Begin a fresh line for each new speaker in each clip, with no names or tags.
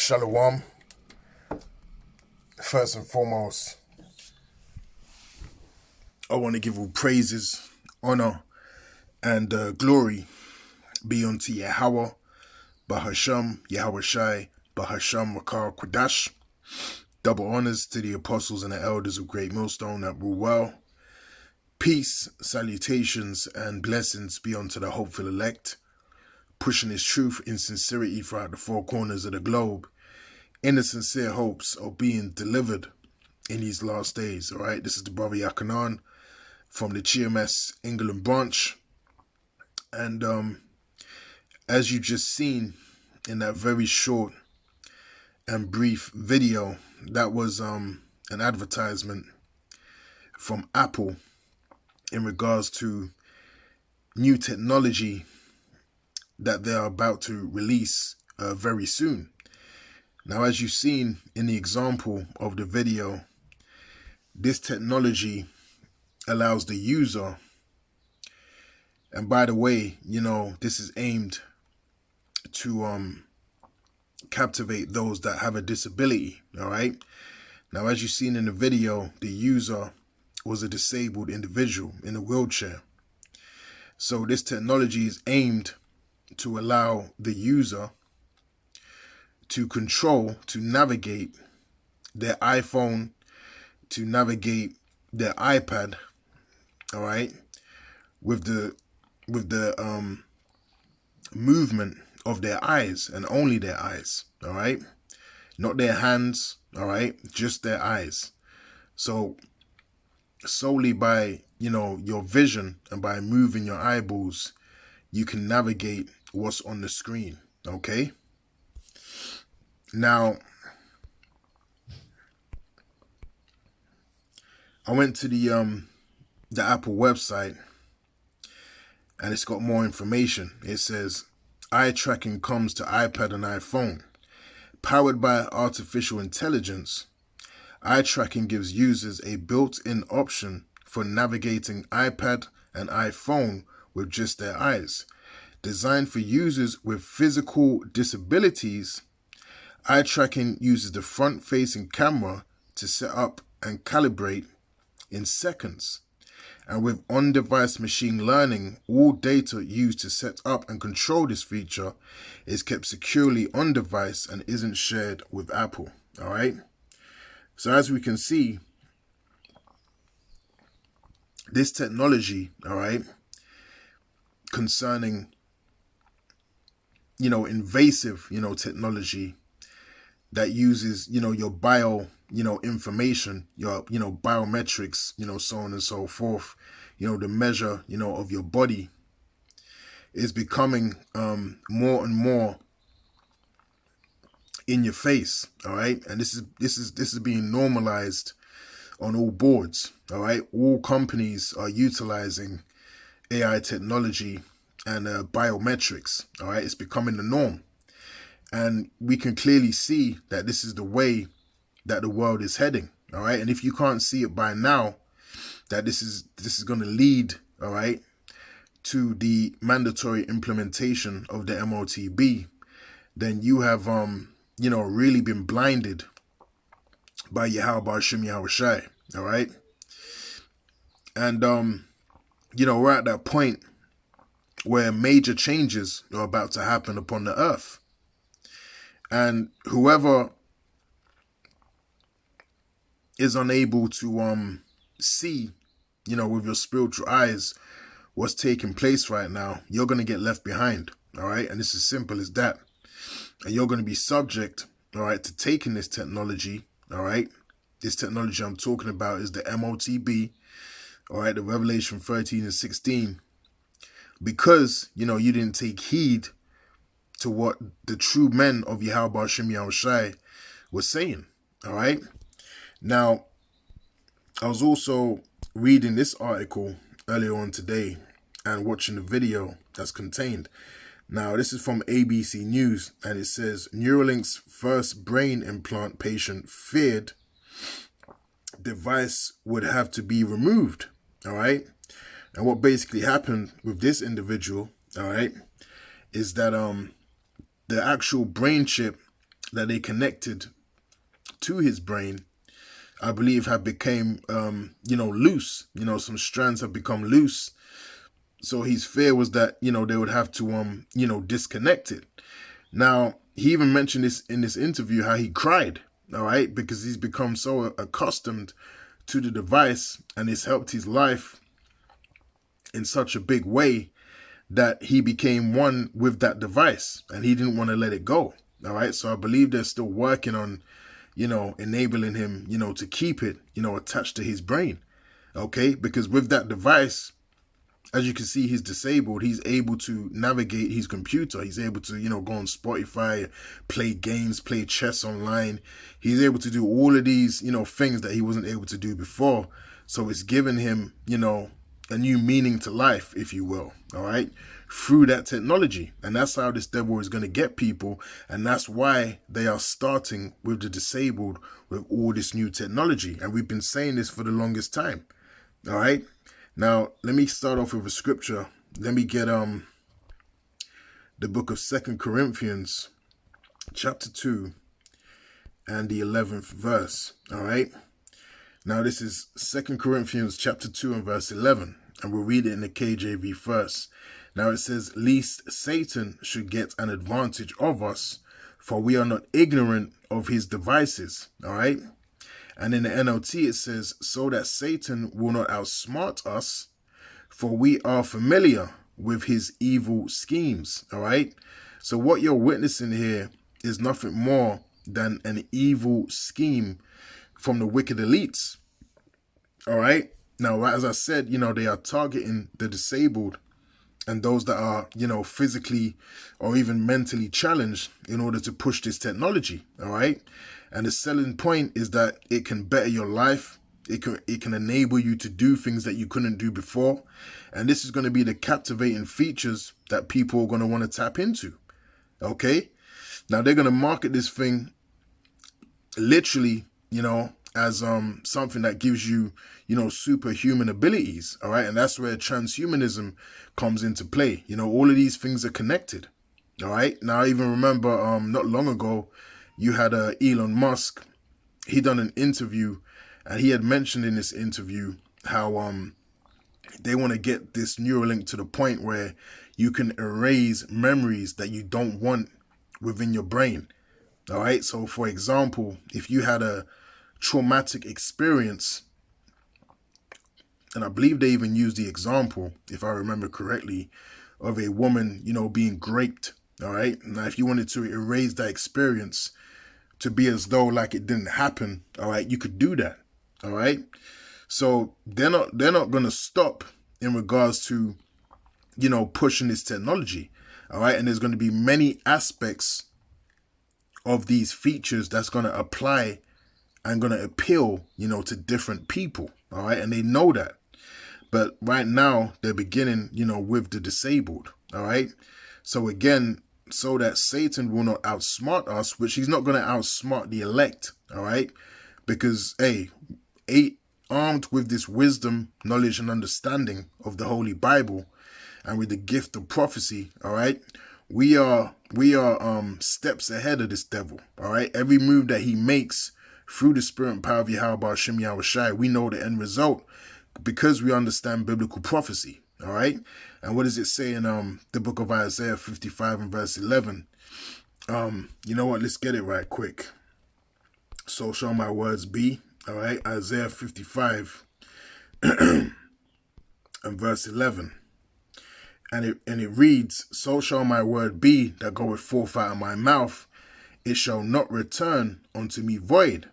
Shalom. First and foremost, I want to give all praises, honor, and glory be unto Yahweh, Bahasham, Yahweh Shai, Bahasham, Makar, Quadash. Double honors to the apostles and the elders of Great Millstone that rule well. Peace, salutations, and blessings be unto the hopeful elect, pushing his truth in sincerity throughout the four corners of the globe, in the sincere hopes of being delivered in these last days. All right, this is the brother Yakanan from the GMS England branch. And as you just seen in that very short and brief video, that was an advertisement from Apple in regards to new technology that they're about to release very soon. Now, as you've seen in the example of the video, this technology allows the user, and by the way, you know, this is aimed to captivate those that have a disability, all right? Now, as you've seen in the video, the user was a disabled individual in a wheelchair. So this technology is aimed to allow the user to control, to navigate their iPhone, to navigate their iPad, all right, with the movement of their eyes and only their eyes, all right, not their hands, all right, just their eyes. So solely by, you know, your vision and by moving your eyeballs, you can navigate what's on the screen, okay? Now, I went to the Apple website, and it's got more information. It says, eye tracking comes to iPad and iPhone. Powered by artificial intelligence, eye tracking gives users a built-in option for navigating iPad and iPhone with just their eyes. Designed for users with physical disabilities, eye tracking uses the front-facing camera to set up and calibrate in seconds. And with on-device machine learning, all data used to set up and control this feature is kept securely on-device and isn't shared with Apple. All right? So as we can see, this technology, all right, concerning, you know, invasive, you know, technology that uses, you know, your bio, you know, information, your, you know, biometrics, you know, so on and so forth, you know, the measure, you know, of your body is becoming more and more in your face, all right? And this is being normalized on all boards, all right? All companies are utilizing AI technology and biometrics, all right? It's becoming the norm. And we can clearly see that this is the way that the world is heading, all right? And if you can't see it by now, that this is going to lead, all right, to the mandatory implementation of the MOTB, then you have, you know, really been blinded by Yahweh Shem Yahweh Shai, all right? And, you know, we're at that point where major changes are about to happen upon the earth. And whoever is unable to see, you know, with your spiritual eyes what's taking place right now, you're going to get left behind, all right? And it's as simple as that. And you're going to be subject, all right, to taking this technology, all right? This technology I'm talking about is the MOTB, all right, the Revelation 13 and 16, because, you know, you didn't take heed to what the true men of Yahweh Shem Yahweh Shai were saying, all right? Now, I was also reading this article earlier on today and watching the video that's contained. Now, this is from ABC News, and it says, Neuralink's first brain implant patient feared device would have to be removed, all right? And what basically happened with this individual, all right, is that the actual brain chip that they connected to his brain, I believe, have become, loose. Some strands have become loose. So his fear was that, they would have to, disconnect it. Now, he even mentioned this in this interview, how he cried, all right, because he's become so accustomed to the device, and it's helped his life in such a big way that he became one with that device, and he didn't want to let it go. All right. So I believe they're still working on, enabling him, to keep it, attached to his brain. Okay. Because with that device, as you can see, he's disabled. He's able to navigate his computer. He's able to, go on Spotify, play games, play chess online. He's able to do all of these, things that he wasn't able to do before. So it's given him, a new meaning to life, if you will. All right. Through that technology. And that's how this devil is going to get people. And that's why they are starting with the disabled with all this new technology. And we've been saying this for the longest time. All right. Now, let me start off with a scripture. Let me get the book of 2 Corinthians, chapter 2, and the 11th verse. All right. Now, this is 2 Corinthians chapter 2 and verse 11, and we'll read it in the KJV first. Now, it says, "Lest Satan should get an advantage of us, for we are not ignorant of his devices." All right. And in the NLT, it says, "So that Satan will not outsmart us, for we are familiar with his evil schemes." All right. So what you're witnessing here is nothing more than an evil scheme from the wicked elites. All right. Now, as I said, they are targeting the disabled and those that are, physically or even mentally challenged in order to push this technology. All right. And the selling point is that it can better your life. It can enable you to do things that you couldn't do before. And this is going to be the captivating features that people are going to want to tap into. Okay. Now, they're going to market this thing literally, as something that gives you, superhuman abilities. All right. And that's where transhumanism comes into play. All of these things are connected. All right. Now, I even remember not long ago, you had Elon Musk. He done an interview, and he had mentioned in this interview how they want to get this Neuralink to the point where you can erase memories that you don't want within your brain. All right. So, for example, if you had a traumatic experience, and I believe they even used the example, if I remember correctly, of a woman, being raped. All right. Now, if you wanted to erase that experience to be as though like it didn't happen, all right, you could do that. All right. So they're not going to stop in regards to, pushing this technology. All right. And there's going to be many aspects of these features that's going to apply and going to appeal, to different people. All right. And they know that. But right now they're beginning, with the disabled. All right. So again, so that Satan will not outsmart us, which he's not going to outsmart the elect. All right. Because, armed with this wisdom, knowledge, and understanding of the Holy Bible, and with the gift of prophecy, all right, we are steps ahead of this devil. All right. Every move that he makes through the spirit and power of Yahweh Hashem Yahweh Shai, we know the end result because we understand biblical prophecy. All right. And what does it say in the book of Isaiah 55 and verse 11? You know what? Let's get it right quick. "So shall my words be." All right. Isaiah 55 and verse 11. And it reads, "So shall my word be that goeth forth out of my mouth. It shall not return unto me void,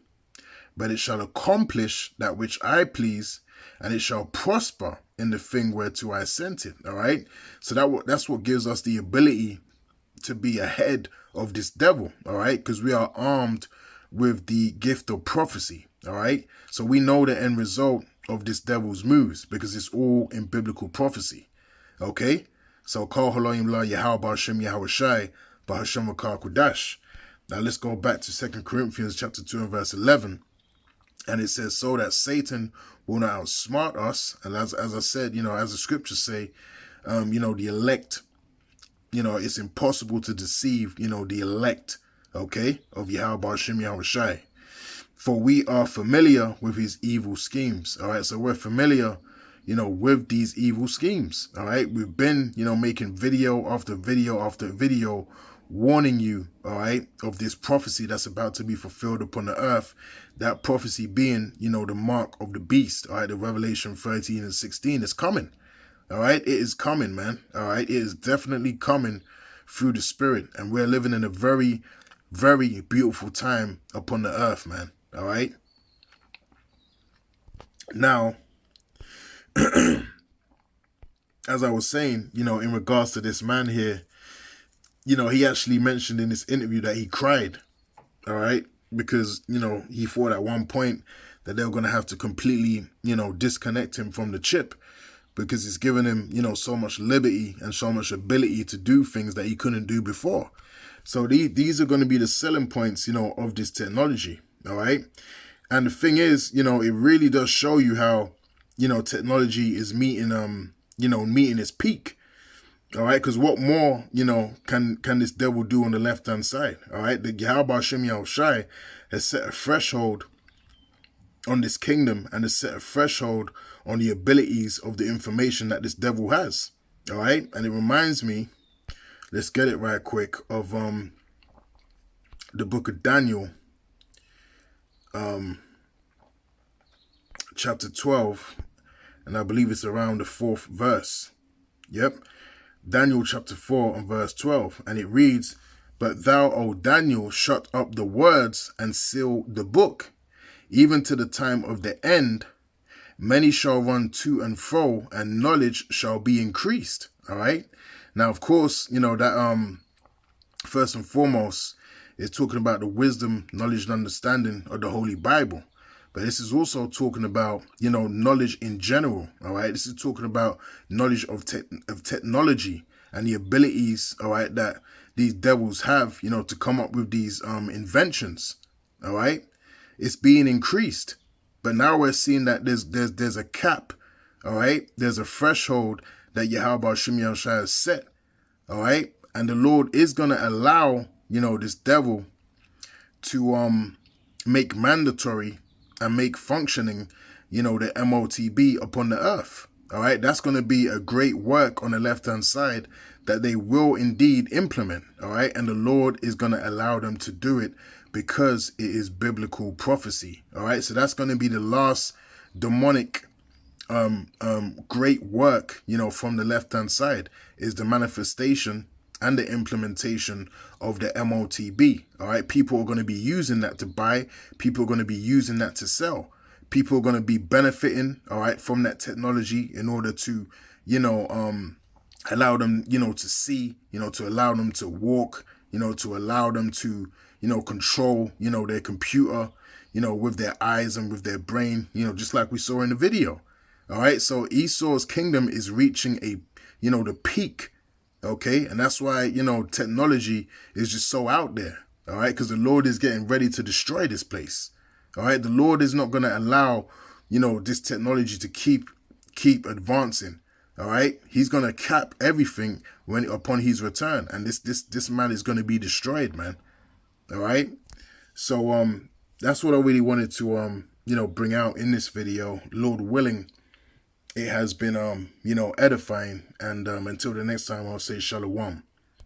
but it shall accomplish that which I please, and it shall prosper in the thing whereto I sent it." All right. So that's what gives us the ability to be ahead of this devil. All right. Because we are armed with the gift of prophecy. All right. So we know the end result of this devil's moves because it's all in biblical prophecy. Okay. So Kol Haloim La Yahweh Hashem Yahweh Shai Bahashem Rakar Kudash. Now let's go back to 2 Corinthians chapter 2 and verse 11. And it says, "So that Satan will not outsmart us." And as I said, as the scriptures say, the elect, it's impossible to deceive, the elect okay, of Yahweh Shem Yahweh Shai. For we are familiar with his evil schemes. All right, so we're familiar, with these evil schemes. All right, we've been, making video after video after video, warning you, all right, of this prophecy that's about to be fulfilled upon the earth. That prophecy being, the mark of the beast. All right, the Revelation 13 and 16 is coming. All right, it is coming, man. All right, it is definitely coming through the Spirit, and we're living in a very, very beautiful time upon the earth, man. All right. Now, as I was saying, in regards to this man here, he actually mentioned in this interview that he cried. All right. Because, he thought at one point that they were going to have to completely, disconnect him from the chip, because it's given him, so much liberty and so much ability to do things that he couldn't do before. So these are going to be the selling points, of this technology. All right. And the thing is, it really does show you how, technology is meeting its peak. All right. Because what more, can this devil do on the left hand side? All right. The Yahweh Shem Yahweh Shai has set a threshold on this kingdom, and has set a threshold on the abilities of the information that this devil has. All right. And it reminds me, let's get it right quick, of the book of Daniel, chapter 12, and I believe it's around the 4th verse. Yep. Daniel chapter 4 and verse 12. And it reads, "But thou, O Daniel, shut up the words and seal the book, even to the time of the end. Many shall run to and fro, and knowledge shall be increased." All right. Now, of course, that first and foremost is talking about the wisdom, knowledge, and understanding of the Holy Bible. But this is also talking about, knowledge in general. All right. This is talking about knowledge of technology and the abilities, all right, that these devils have, to come up with these inventions. All right. It's being increased. But now we're seeing that there's a cap. All right. There's a threshold that Yahweh Shem Yahweh Shai has set. All right. And the Lord is going to allow, this devil to make mandatory and make functioning, the MOTB upon the earth. All right. That's going to be a great work on the left hand side that they will indeed implement. All right. And the Lord is going to allow them to do it because it is biblical prophecy. All right. So that's going to be the last demonic great work, from the left hand side, is the manifestation and the implementation of the MOTB. All right. People are going to be using that to buy. People are going to be using that to sell. People are going to be benefiting, all right, from that technology in order to, allow them, to see, to allow them to walk, to allow them to, control, their computer, with their eyes and with their brain, just like we saw in the video. All right. So Esau's kingdom is reaching the peak. Okay. And that's why, technology is just so out there. All right. Because the Lord is getting ready to destroy this place. All right. The Lord is not going to allow, this technology to keep advancing. All right. He's going to cap everything upon his return. And this man is going to be destroyed, man. All right. So, that's what I really wanted to, bring out in this video. Lord willing, it has been, edifying. And until the next time, I'll say shalom.